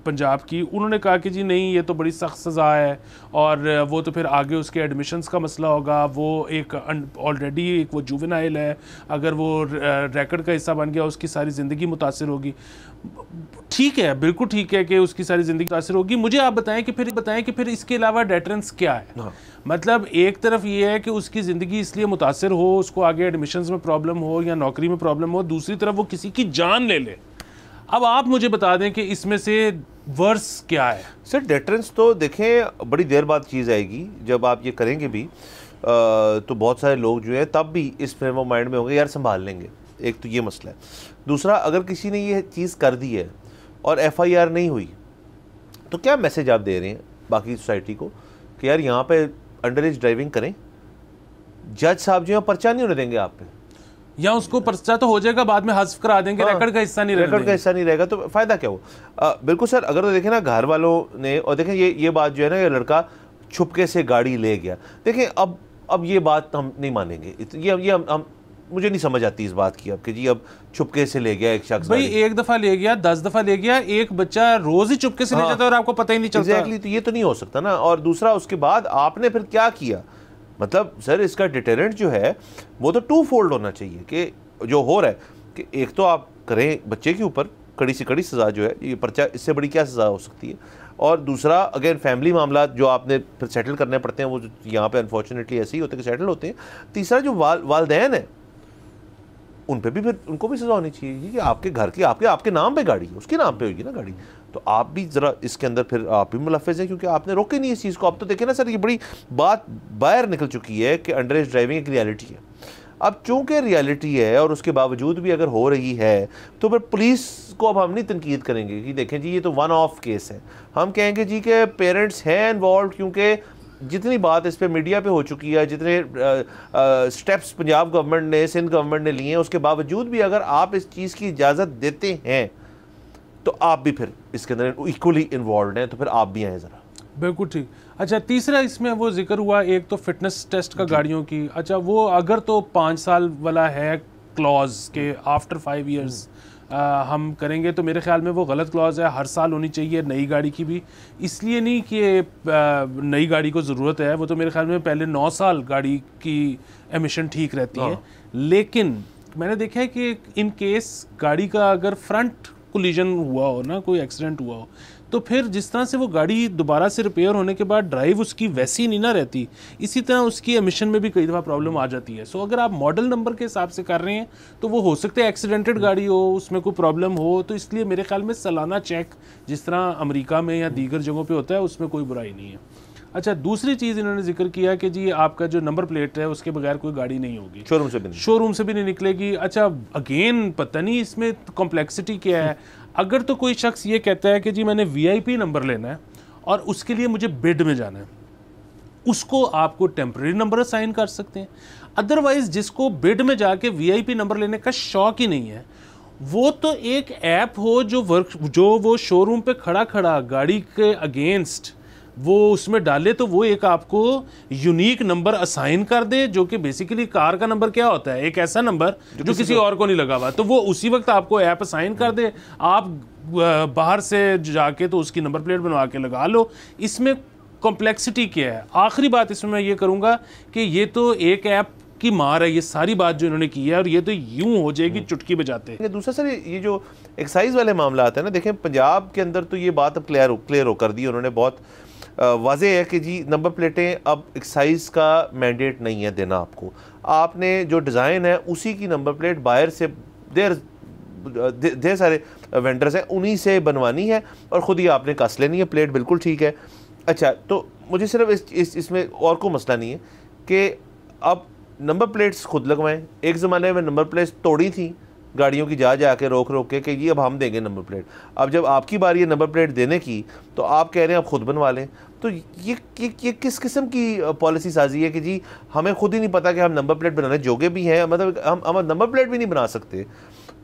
पंजाब की, उन्होंने कहा कि जी नहीं, ये तो बड़ी सख्त सज़ा है और वो तो फिर आगे उसके एडमिशन्स का मसला होगा, वो एक ऑलरेडी एक वो जुवेनाइल है, अगर वो रैकेट का हिस्सा बन गया उसकी सारी ज़िंदगी मुतासिर होगी। ठीक है, बिल्कुल ठीक है कि उसकी सारी ज़िंदगी मुतासिर होगी। मुझे आप बताएं कि फिर इसके अलावा डेटरेंस क्या है? मतलब एक तरफ ये है कि उसकी ज़िंदगी इसलिए मुतासिर हो, उसको आगे एडमिशन्स में प्रॉब्लम हो या नौकरी में प्रॉब्लम हो, दूसरी तरफ वो किसी की जान ले ले। अब आप मुझे बता दें कि इसमें से वर्स क्या है? सर डेटरेंस तो देखें बड़ी देर बाद चीज़ आएगी, जब आप ये करेंगे भी तो बहुत सारे लोग जो है तब भी इस फ्रेम ऑफ माइंड में होंगे यार संभाल लेंगे। एक तो ये मसला है। दूसरा, अगर किसी ने ये चीज़ कर दी है और FIR नहीं हुई तो क्या मैसेज आप दे रहे हैं बाकी सोसाइटी को कि यार यहाँ पे अंडर एज ड्राइविंग करें, जज साहब जो है पर्चा नहीं होने देंगे आप पे, या उसको पर्चा तो हो जाएगा, बाद में हज़्फ करा देंगे, हाँ, रिकॉर्ड का हिस्सा नहीं रहेगा, रिकॉर्ड का हिस्सा नहीं रहेगा, तो फ़ायदा क्या हो? बिल्कुल सर। अगर तो देखें ना घर वालों ने, और देखें ये बात जो है ना, ये लड़का छुपके से गाड़ी ले गया, देखें अब ये बात हम नहीं मानेंगे। ये हम मुझे नहीं समझ आती इस बात की अब कि जी अब छुपके से ले गया एक शख्स। भाई एक दफ़ा ले गया, 10 दफ़ा ले गया, एक बच्चा रोज़ ही छुपके से ले जाता है और आपको पता ही नहीं चलता। एग्जैक्टली, तो ये तो नहीं हो सकता ना। और दूसरा, उसके बाद आपने फिर क्या किया? मतलब सर इसका डिटेरेंट जो है वो तो 2 फोल्ड होना चाहिए कि जो हो रहा है कि एक तो आप करें बच्चे के ऊपर कड़ी से कड़ी सज़ा जो है, ये पर्चा, इससे बड़ी क्या सज़ा हो सकती है? और दूसरा, अगेन फैमिली मामला जो आपने फिर सेटल करने पड़ते हैं, वो यहाँ पे अनफॉर्चुनेटली ऐसे ही होते हैं कि सेटल होते हैं। तीसरा, जो वालदैन है उन पे भी फिर उनको भी सज़ा होनी चाहिए कि आपके घर की आपके नाम पे गाड़ी है, उसके नाम पे होगी ना गाड़ी, तो आप भी ज़रा इसके अंदर फिर आप भी मुलफ़िज़ हैं क्योंकि आपने रोके नहीं इस चीज़ को। अब तो देखें ना सर, ये बड़ी बात बाहर निकल चुकी है कि अंडर एज ड्राइविंग एक रियलिटी है। अब चूँकि रियलिटी है और उसके बावजूद भी अगर हो रही है तो फिर पुलिस को अब हम नहीं तनकीद करेंगे कि देखें जी ये तो वन ऑफ केस है। हम कहेंगे जी कि पेरेंट्स हैं इन्वॉल्व, क्योंकि जितनी बात इस पे मीडिया पे हो चुकी है, जितने स्टेप्स पंजाब गवर्नमेंट ने, सिंध गवर्नमेंट ने लिए हैं, उसके बावजूद भी अगर आप इस चीज़ की इजाज़त देते हैं तो आप भी फिर इसके अंदर इक्वली इन्वॉल्व हैं, तो फिर आप भी आएँ ज़रा। बिल्कुल ठीक। अच्छा, तीसरा इसमें वो जिक्र हुआ एक तो फिटनेस टेस्ट का गाड़ियों की। अच्छा, वो अगर तो 5 साल वाला है क्लॉज के आफ्टर 5 ईयर्स हम करेंगे तो मेरे ख्याल में वो गलत क्लॉज है। हर साल होनी चाहिए नई गाड़ी की भी, इसलिए नहीं कि नई गाड़ी को ज़रूरत है, वो तो मेरे ख्याल में पहले 9 साल गाड़ी की एमिशन ठीक रहती है। लेकिन मैंने देखा है कि इन केस गाड़ी का अगर फ्रंट कोलिजन हुआ हो ना, कोई एक्सीडेंट हुआ हो, तो फिर जिस तरह से वो गाड़ी दोबारा से रिपेयर होने के बाद ड्राइव उसकी वैसी नहीं ना रहती, इसी तरह उसकी एमिशन में भी कई दफ़ा प्रॉब्लम आ जाती है। सो अगर आप मॉडल नंबर के हिसाब से कर रहे हैं तो वो हो सकता है एक्सीडेंटेड गाड़ी हो, उसमें कोई प्रॉब्लम हो, तो इसलिए मेरे ख्याल में सालाना चेक जिस तरह अमेरिका में या दीगर जगहों पर होता है उसमें कोई बुराई नहीं है। अच्छा, दूसरी चीज़ इन्होंने जिक्र किया कि जी आपका जो नंबर प्लेट है उसके बगैर कोई गाड़ी नहीं होगी, शोरूम से भी नहीं निकलेगी। अच्छा, अगेन पता नहीं इसमें कॉम्प्लेक्सिटी क्या है। अगर तो कोई शख्स ये कहता है कि जी मैंने VIP नंबर लेना है और उसके लिए मुझे बिड में जाना है, उसको आपको टेम्परेरी नंबर असाइन कर सकते हैं। अदरवाइज जिसको बिड में जाके VIP नंबर लेने का शौक ही नहीं है, वो तो एक ऐप हो जो वो शोरूम पे खड़ा गाड़ी के अगेंस्ट वो उसमें डाले, तो वो एक आपको यूनिक नंबर असाइन कर दे, जो कि बेसिकली कार का नंबर क्या होता है, एक ऐसा नंबर जो किसी और को नहीं लगा हुआ, तो वो उसी वक्त आपको ऐप असाइन कर दे, आप बाहर से जाके तो उसकी नंबर प्लेट बनवा के लगा लो। इसमें कॉम्प्लेक्सिटी क्या है? आखिरी बात इसमें मैं ये करूँगा कि ये तो एक ऐप की मार है, ये सारी बात जो इन्होंने की है, और ये तो यूं हो जाएगी चुटकी बजाते। दूसरा सर, ये जो एक्साइज वाले मामला आता है ना, देखें पंजाब के अंदर तो ये बात अब क्लियर हो कर दी उन्होंने, बहुत वाज़े है कि जी नंबर प्लेटें अब एक्साइज का मैंडेट नहीं है देना आपको, आपने जो डिज़ाइन है उसी की नंबर प्लेट बाहर से ढेर सारे वेंडर्स हैं उन्हीं से बनवानी है और ख़ुद ही आपने कस लेनी है प्लेट, बिल्कुल ठीक है। अच्छा, तो मुझे सिर्फ इसमें और कोई मसला नहीं है कि अब नंबर प्लेट्स खुद लगवाएं। एक ज़माने में नंबर प्लेट्स तोड़ी थी गाड़ियों की, जा के रोक के जी अब हम देंगे नंबर प्लेट। अब जब आपकी बारी है नंबर प्लेट देने की तो आप कह रहे हैं आप खुद बनवा लें, तो ये किस किस्म की पॉलिसी साजी है कि जी हमें खुद ही नहीं पता कि हम नंबर प्लेट बनाने जोगे भी हैं, मतलब हम नंबर प्लेट भी नहीं बना सकते,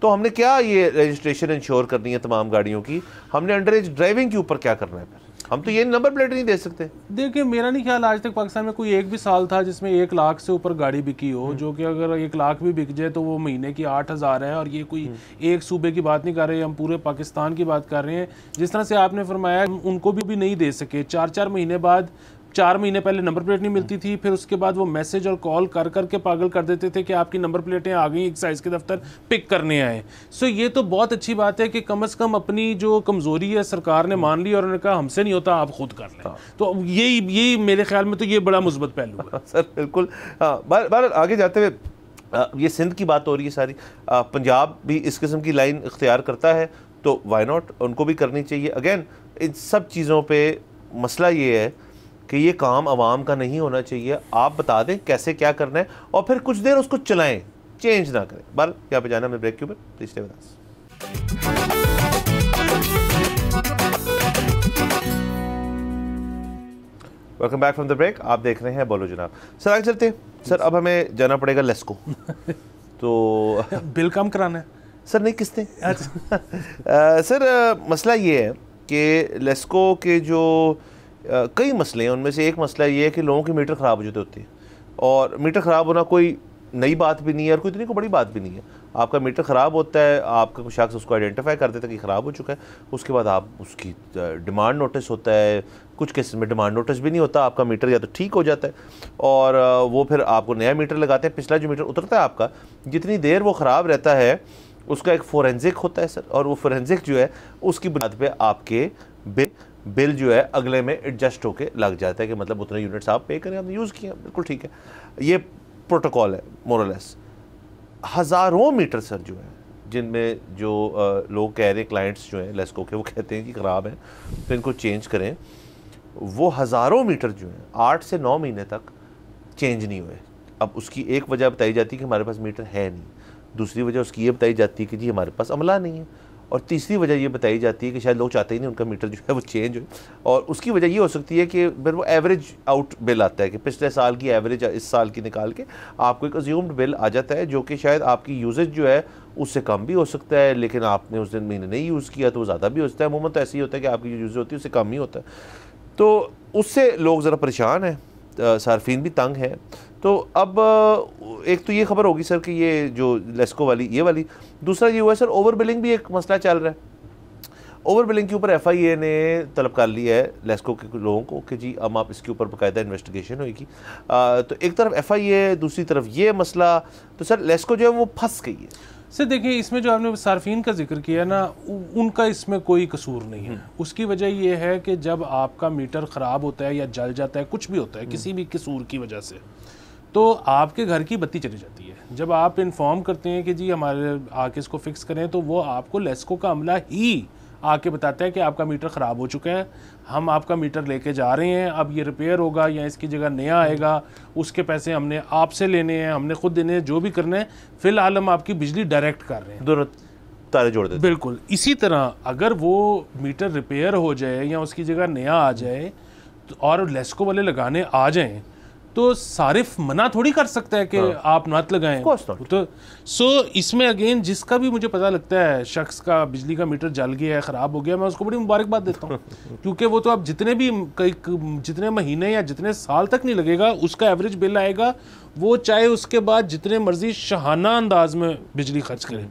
तो हमने क्या ये रजिस्ट्रेशन इंश्योर करनी है तमाम गाड़ियों की, हमने अंडर एज ड्राइविंग के ऊपर क्या करना है फिर? हम तो ये नंबर प्लेट नहीं दे सकते। देखिए मेरा नहीं ख्याल आज तक पाकिस्तान में कोई एक भी साल था जिसमें 1 लाख से ऊपर गाड़ी बिकी हो, जो कि अगर 1 लाख भी बिक जाए तो वो महीने की 8,000 है। और ये कोई एक सूबे की बात नहीं कर रहे, हम पूरे पाकिस्तान की बात कर रहे हैं। जिस तरह से आपने फरमाया उनको भी नहीं दे सके, 4-4 महीने बाद, 4 महीने पहले नंबर प्लेट नहीं मिलती थी, फिर उसके बाद वो मैसेज और कॉल कर करके पागल कर देते थे कि आपकी नंबर प्लेटें आ गई, एक्साइज के दफ्तर पिक करने आए। सो ये तो बहुत अच्छी बात है कि कम से कम अपनी जो कमज़ोरी है सरकार ने मान ली और उन्होंने कहा हमसे नहीं होता, आप खुद कर लें। तो यही मेरे ख्याल में तो ये बड़ा मुस्बत पहलू है। सर बिल्कुल। बार आगे जाते हुए ये सिंध की बात हो रही है सारी, पंजाब भी इस किस्म की लाइन इख्तियार करता है तो वाई नॉट, उनको भी करनी चाहिए। अगेन इन सब चीज़ों पर मसला ये है कि ये काम आवाम का नहीं होना चाहिए। आप बता दें कैसे क्या करना है और फिर कुछ देर उसको चलाएं, चेंज ना करें। बार क्या पे जाना हमें ब्रेक के ऊपर, please stay with us. Welcome back from the break. आप देख रहे हैं बोलो जनाब। सर आगे चलते हैं। सर अब हमें जाना पड़ेगा लेस्को। तो बिल कम कराना है सर? नहीं, किसने? सर मसला ये है कि लेस्को के जो कई मसले हैं, उनमें से एक मसला ये है कि लोगों के मीटर ख़राब हो जाते होते हैं। और मीटर ख़राब होना कोई नई बात भी नहीं है और कोई इतनी कोई बड़ी बात भी नहीं है। आपका मीटर ख़राब होता है, आपका कोई शख्स उसको आइडेंटिफाई कर देता है कि ख़राब हो चुका है, उसके बाद आप उसकी डिमांड नोटिस होता है। कुछ केसेस में डिमांड नोटिस भी नहीं होता, आपका मीटर या तो ठीक हो जाता है और वो फिर आपको नया मीटर लगाते हैं। पिछला जो मीटर उतरता है आपका, जितनी देर वो ख़राब रहता है उसका एक फोरेंसिक होता है सर, और वो फोरेंसिक जो है उसकी बुनियाद पे आपके बिल जो है अगले में एडजस्ट होके लग जाता है कि मतलब उतने यूनिट्स आप पे करें, आपने यूज़ किया, बिल्कुल ठीक है। ये प्रोटोकॉल है मोरलेस। हज़ारों मीटर सर जो है जिनमें जो लोग कह रहे हैं, क्लाइंट्स जो हैं लेस्को के, वो कहते हैं कि ख़राब है तो इनको चेंज करें, वो हज़ारों मीटर जो हैं 8 से 9 महीने तक चेंज नहीं हुए। अब उसकी एक वजह बताई जाती है कि हमारे पास मीटर है नहीं, दूसरी वजह उसकी ये बताई जाती है कि जी हमारे पास अमला नहीं है, और तीसरी वजह ये बताई जाती है कि शायद लोग चाहते ही नहीं उनका मीटर जो है वो चेंज हो। और उसकी वजह ये हो सकती है कि फिर वो एवरेज आउट बिल आता है कि पिछले साल की एवरेज इस साल की निकाल के आपको एक अज्यूम्ड बिल आ जाता है, जो कि शायद आपकी यूजेज जो है उससे कम भी हो सकता है, लेकिन आपने उस दिन महीने नहीं यूज़ किया तो वो ज़्यादा भी हो सकता है। अमूमन तो ऐसे ही होता है कि आपकी जो यूज़ होती है उससे कम ही होता है, तो उससे लोग ज़रा परेशान हैं, सार्फिन भी तंग है। तो अब एक तो ये खबर होगी सर कि ये जो लेस्को वाली ये वाली, दूसरा ये हुआ है सर ओवर बिलिंग भी एक मसला चल रहा है। ओवर बिलिंग के ऊपर FIA ने तलब कर लिया है लेस्को के लोगों को कि जी अब आप इसके ऊपर बाकायदा इन्वेस्टिगेशन होगी। तो एक तरफ FIA, दूसरी तरफ ये मसला, तो सर लेस्को जो है वो फंस गई है। सर देखिए, इसमें जो आपने सार्फिन का जिक्र किया ना, उनका इसमें कोई कसूर नहीं है। उसकी वजह ये है कि जब आपका मीटर ख़राब होता है या जल जाता है, कुछ भी होता है किसी भी कसूर की वजह से, तो आपके घर की बत्ती चली जाती है। जब आप इन्फॉर्म करते हैं कि जी हमारे आके इसको फिक्स करें, तो वो आपको लेस्को का अमला ही आके बताता है कि आपका मीटर ख़राब हो चुका है, हम आपका मीटर लेके जा रहे हैं, अब ये रिपेयर होगा या इसकी जगह नया आएगा, उसके पैसे हमने आपसे लेने हैं, हमने खुद देने हैं, जो भी करना है। फिलहाल हम आपकी बिजली डायरेक्ट कर रहे हैं, दोनों तारे जोड़ देते। बिल्कुल इसी तरह अगर वो मीटर रिपेयर हो जाए या उसकी जगह नया आ जाए और लेस्को वाले लगाने आ जाएं, तो सारिफ मना थोड़ी कर सकता है कि आप मत लगाएं। तो इसमें अगेन जिसका भी मुझे पता लगता है शख्स का बिजली का मीटर जल गया है, ख़राब हो गया, मैं उसको बड़ी मुबारकबाद देता हूँ क्योंकि वो तो अब जितने महीने या जितने साल तक नहीं लगेगा, उसका एवरेज बिल आएगा, वो चाहे उसके बाद जितने मर्जी शहाना अंदाज में बिजली खर्च करें।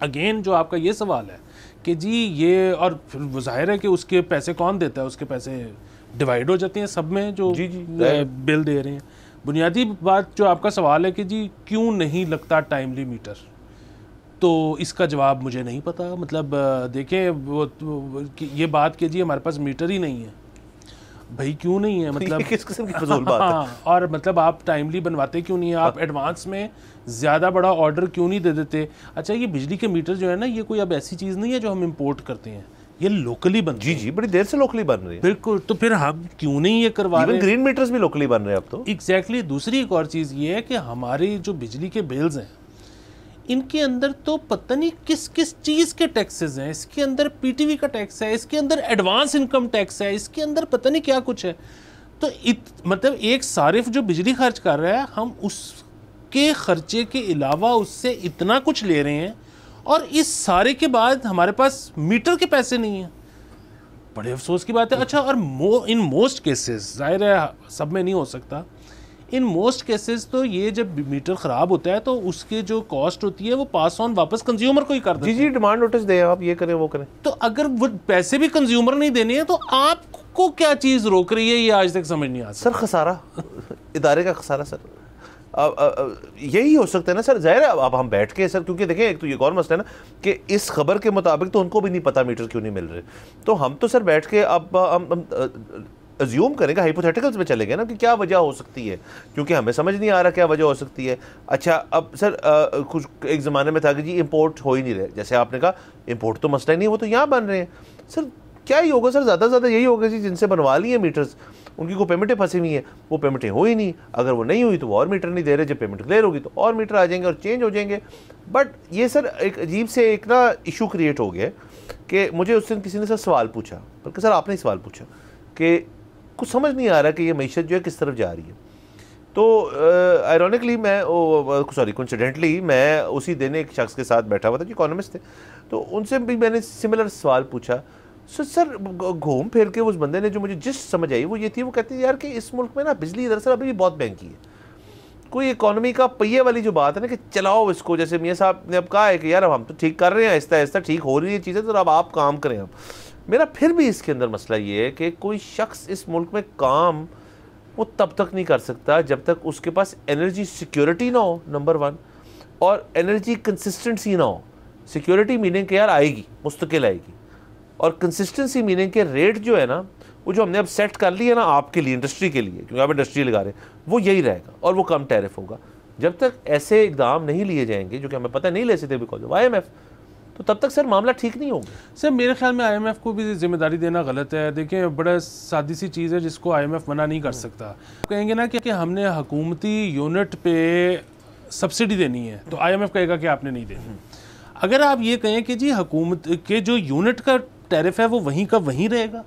अगेन जो आपका ये सवाल है कि जी ये, और फिर ज़ाहिर है कि उसके पैसे कौन देता है, उसके पैसे डिवाइड हो जाते हैं सब में जो बिल दे रहे हैं। बुनियादी बात जो आपका सवाल है कि जी क्यों नहीं लगता टाइमली मीटर, तो इसका जवाब मुझे नहीं पता। मतलब देखें वो ये बात कि जी हमारे पास मीटर ही नहीं है, भाई क्यों नहीं है, मतलब किस किस्म की फजूल बात है? और मतलब आप टाइमली बनवाते क्यों नहीं है, आप एडवांस में ज़्यादा बड़ा ऑर्डर क्यों नहीं दे देते? अच्छा, ये बिजली के मीटर जो है ना, ये कोई अब ऐसी चीज़ नहीं है जो हम इम्पोर्ट करते हैं, ये लोकली बनते हैं। जी बड़ी देर से लोकली बन रही है। बिल्कुल, तो फिर हम क्यों नहीं ये करवा रहे? ग्रीन मीटर्स भी लोकली बन रहे हैं अब तो। एग्जैक्टली। दूसरी एक और चीज़ ये है कि हमारी जो बिजली के बिल्स हैं, इनके अंदर तो पता नहीं किस किस चीज़ के टैक्सेस हैं। इसके अंदर PTV का टैक्स है, इसके अंदर एडवांस इनकम टैक्स है, इसके अंदर पता नहीं क्या कुछ है। तो मतलब एक सारिफ जो बिजली खर्च कर रहा है, हम उसके खर्चे के अलावा उससे इतना कुछ ले रहे हैं, और इस सारे के बाद हमारे पास मीटर के पैसे नहीं हैं। बड़े अफसोस की बात है। अच्छा, और इन मोस्ट केसेस, जाहिर है सब में नहीं हो सकता, इन मोस्ट केसेस तो ये जब मीटर ख़राब होता है तो उसके जो कॉस्ट होती है वो पास ऑन वापस कंज्यूमर को ही कर देते हैं। जी, डिमांड नोटिस दें आप, ये करें वो करें। तो अगर वो पैसे भी कंज्यूमर नहीं देने हैं तो आपको क्या चीज़ रोक रही है, ये आज तक समझ नहीं आता। सर खसारा, इदारे का खसारा सर। यही हो सकता है ना सर, जाहिर है अब हम बैठ के सर, क्योंकि देखें एक तो ये और मसला है ना कि इस खबर के मुताबिक तो उनको भी नहीं पता मीटर क्यों नहीं मिल रहे, तो हम तो सर बैठ के अब हम अज्यूम करेंगे, हाइपोथेटिकल्स में चलेंगे ना कि क्या वजह हो सकती है, क्योंकि हमें समझ नहीं आ रहा क्या वजह हो सकती है। अच्छा, अब सर कुछ एक ज़माने में था कि जी इंपोर्ट हो ही नहीं रहे, जैसे आपने कहा इंपोर्ट तो मसला ही नहीं, वो तो यहाँ बन रहे हैं। सर क्या ही होगा सर, ज़्यादा से ज़्यादा यही होगा जी जिनसे बनवा ली है मीटर्स उनकी को पेमेंटें फंसी हुई हैं, वो पेमेंटें हो ही नहीं, अगर वो नहीं हुई तो वो और मीटर नहीं दे रहे, जब पेमेंट क्लियर होगी तो और मीटर आ जाएंगे और चेंज हो जाएंगे। बट ये सर एक अजीब से एक ना इशू क्रिएट हो गया कि मुझे उस दिन किसी ने सर सवाल पूछा, बल्कि सर आपने ही सवाल पूछा कि कुछ समझ नहीं आ रहा कि ये मईशत जो है किस तरफ जा रही है। तो आयरॉनिकली कोइंसिडेंटली मैं उसी दिन एक शख्स के साथ बैठा हुआ था जो इकोनॉमिस्ट थे, तो उनसे भी मैंने सिमिलर सवाल पूछा। सर घूम फिर के उस बंदे ने जो मुझे जिस समझ आई वो ये थी, वो कहती है यार कि इस मुल्क में ना बिजली दरअसल अभी भी बहुत महंगी है। कोई इकोनॉमी का पहिए वाली जो बात है ना कि चलाओ इसको, जैसे मियाँ साहब ने अब कहा है कि यार अब हम तो ठीक कर रहे हैं, आहिस्ता आहिस्ता ठीक हो रही है चीज़ें, तो अब आप काम करें। अब मेरा फिर भी इसके अंदर मसला ये है कि कोई शख्स इस मुल्क में काम वो तब तक नहीं कर सकता जब तक उसके पास एनर्जी सिक्योरिटी ना हो, नंबर 1, और एनर्जी कंसिस्टेंसी ना हो। सिक्योरिटी मीनिंग कि यार आएगी, मुस्तकिल आएगी, और कंसिस्टेंसी मीनिंग के रेट जो है ना वो जो हमने अब सेट कर लिया ना आपके लिए, इंडस्ट्री के लिए, क्योंकि आप इंडस्ट्री लगा रहे हैं, वो यही रहेगा और वो कम टैरिफ होगा। जब तक ऐसे इकदाम नहीं लिए जाएंगे, जो कि हमें पता नहीं ले सकते बिकॉज ऑफ IMF, तो तब तक सर मामला ठीक नहीं होगा। सर मेरे ख्याल में IMF को भी जिम्मेदारी देना गलत है। देखें, बड़ा सादी सी चीज़ है जिसको IMF मना नहीं कर सकता। कहेंगे ना कि हमने हुकूमती यूनिट पे सब्सिडी देनी है, तो IMF कहेगा कि आपने नहीं देनी। अगर आप ये कहें कि जी हुकूमत के जो यूनिट का टैरिफ है वो वहीं का वहीं रहेगा,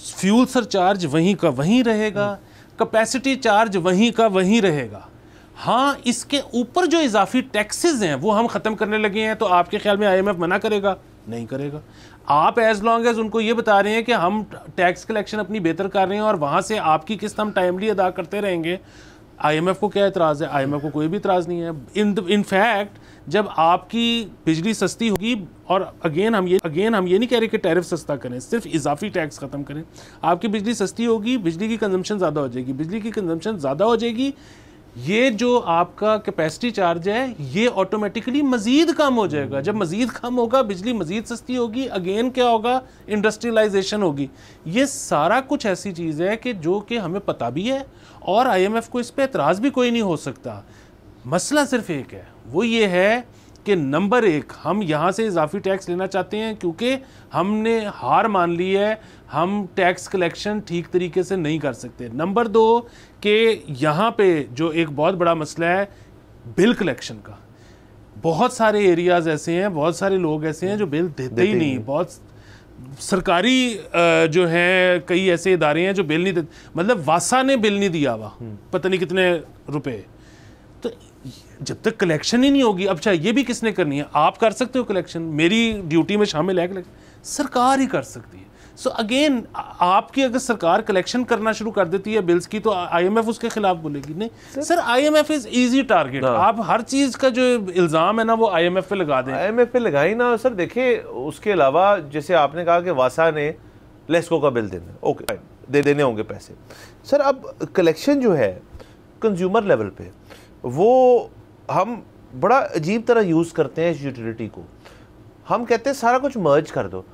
फ्यूल सरचार्ज वहीं का वहीं रहेगा, कैपेसिटी चार्ज वहीं का वहीं रहेगा, हाँ इसके ऊपर जो इजाफी टैक्सेस हैं वो हम ख़त्म करने लगे हैं, तो आपके ख्याल में IMF मना करेगा? नहीं करेगा। आप एज लॉन्ग एज उनको ये बता रहे हैं कि हम टैक्स कलेक्शन अपनी बेहतर कर रहे हैं और वहाँ से आपकी किस्त हम टाइमली अदा करते रहेंगे, IMF को क्या एतराज़ है? IMF को कोई भी एतराज़ नहीं है। इन फैक्ट जब आपकी बिजली सस्ती होगी, और अगेन हम ये नहीं कह रहे कि टैरिफ सस्ता करें, सिर्फ इजाफी टैक्स ख़त्म करें, आपकी बिजली सस्ती होगी, बिजली की कंजम्पशन ज़्यादा हो जाएगी, बिजली की कंजम्पशन ज़्यादा हो जाएगी, ये जो आपका कैपेसिटी चार्ज है ये ऑटोमेटिकली मज़ीद कम हो जाएगा। जब मज़ीद कम होगा बिजली मज़ीद सस्ती होगी, अगेन क्या होगा? इंडस्ट्रियलाइजेशन होगी। ये सारा कुछ ऐसी चीज़ है कि जो कि हमें पता भी है और IMF को इस पर एतराज़ भी कोई नहीं हो सकता। मसला सिर्फ एक है, वो ये है कि नंबर 1 हम यहाँ से इजाफी टैक्स लेना चाहते हैं क्योंकि हमने हार मान ली है, हम टैक्स कलेक्शन ठीक तरीके से नहीं कर सकते। नंबर 2 कि यहाँ पे जो एक बहुत बड़ा मसला है बिल कलेक्शन का, बहुत सारे एरियाज़ ऐसे हैं, बहुत सारे लोग ऐसे हैं जो बिल देते ही नहीं। बहुत सरकारी जो हैं कई ऐसे इदारे हैं जो बिल नहीं देते, मतलब वासा ने बिल नहीं दिया हुआ पता नहीं कितने रुपए, तो जब तक कलेक्शन ही नहीं होगी, अब चाहे ये भी किसने करनी है? आप कर सकते हो कलेक्शन, मेरी ड्यूटी में शामिल है कलेक्शन, सरकार ही कर सकती है। सो अगेन आपकी अगर सरकार कलेक्शन करना शुरू कर देती है बिल्स की, तो IMF उसके खिलाफ बोलेगी नहीं। Sir IMF is easy target, आप हर चीज़ का जो इल्ज़ाम है ना वो IMF पे लगा दें। IMF पे लगाई ना सर। देखिए उसके अलावा जैसे आपने कहा कि वासा ने लेस्को का बिल देना, ओके देने होंगे पैसे सर। अब कलेक्शन जो है कंज्यूमर लेवल पे वो हम बड़ा अजीब तरह यूज़ करते हैं इस यूटिलिटी को। हम कहते हैं सारा कुछ मर्ज कर दो।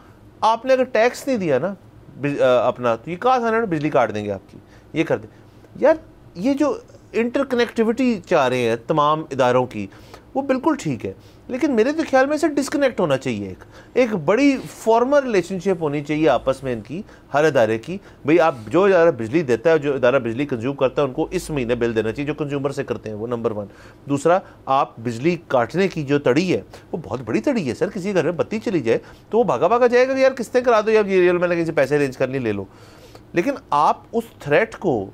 आपने अगर टैक्स नहीं दिया ना अपना, तो ये कहाँ था ना बिजली काट देंगे आपकी, ये कर दे। यार ये जो इंटरकनेक्टिविटी चाह रहे हैं तमाम इदारों की, वो बिल्कुल ठीक है, लेकिन मेरे तो ख्याल में इसे डिस्कनेक्ट होना चाहिए। एक बड़ी फॉर्मल रिलेशनशिप होनी चाहिए आपस में इनकी, हर इदारे की। भाई आप जो इदारा बिजली देता है, जो इदारा बिजली कंज्यूम करता है, उनको इस महीने बिल देना चाहिए जो कंज्यूमर से करते हैं, वो नंबर 1। दूसरा, आप बिजली काटने की जो तड़ी है वो बहुत बड़ी तड़ी है सर। किसी घर में बत्ती चली जाए तो वो भागा भागा जाएगा कि यार किस्तें करा दो, या ये मैंने कहीं से पैसे अरेंज करनी ले लो। लेकिन आप उस थ्रेट को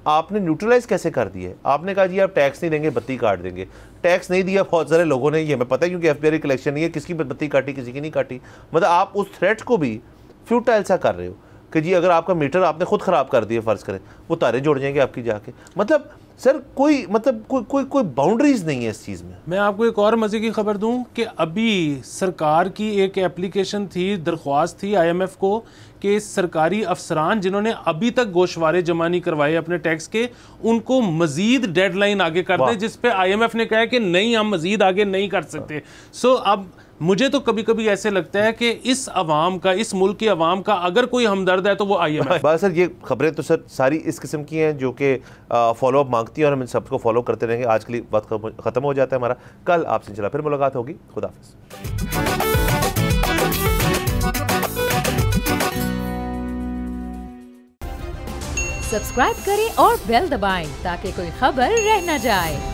आपने न्यूट्रलाइज कैसे कर दिया है? आपने कहा जी आप टैक्स नहीं देंगे, बत्ती काट देंगे। टैक्स नहीं दिया बहुत सारे लोगों ने, ये हमें पता है क्योंकि FBR कलेक्शन नहीं है, किसकी बत्ती काटी किसी की नहीं काटी। मतलब आप उस थ्रेट को भी फ्यूटाइल सा कर रहे हो कि जी अगर आपका मीटर आपने खुद ख़राब कर दिया, फ़र्ज़ करें, वो तारे जोड़ जाएंगे आपकी जाके। मतलब सर कोई बाउंड्रीज नहीं है इस चीज़ में। मैं आपको एक और मज़े की खबर दूं कि अभी सरकार की एक एप्लीकेशन थी, दरख्वास्त थी IMF को कि सरकारी अफसरान जिन्होंने अभी तक गोशवारे जमा नहीं करवाए अपने टैक्स के, उनको मजीद डेडलाइन आगे कर दे, जिस पे IMF ने कहा है कि नहीं, हम मजीद आगे नहीं कर सकते। सो अब मुझे तो कभी कभी ऐसे लगता है कि इस अवाम का, इस मुल्क की अवाम का अगर कोई हमदर्द है तो वो IMF। बस सर ये खबरें तो सर सारी इस किस्म की हैं जो कि फॉलोअप मांगती हैं और हम इन सबको फॉलो करते रहेंगे। आज के लिए वक्त ख़त्म हो जाता है हमारा, कल आपसे इंशाल्लाह फिर मुलाकात होगी। खुदा हाफिज़। सब्सक्राइब करें और बेल दबाएं ताकि कोई खबर रह न जाए।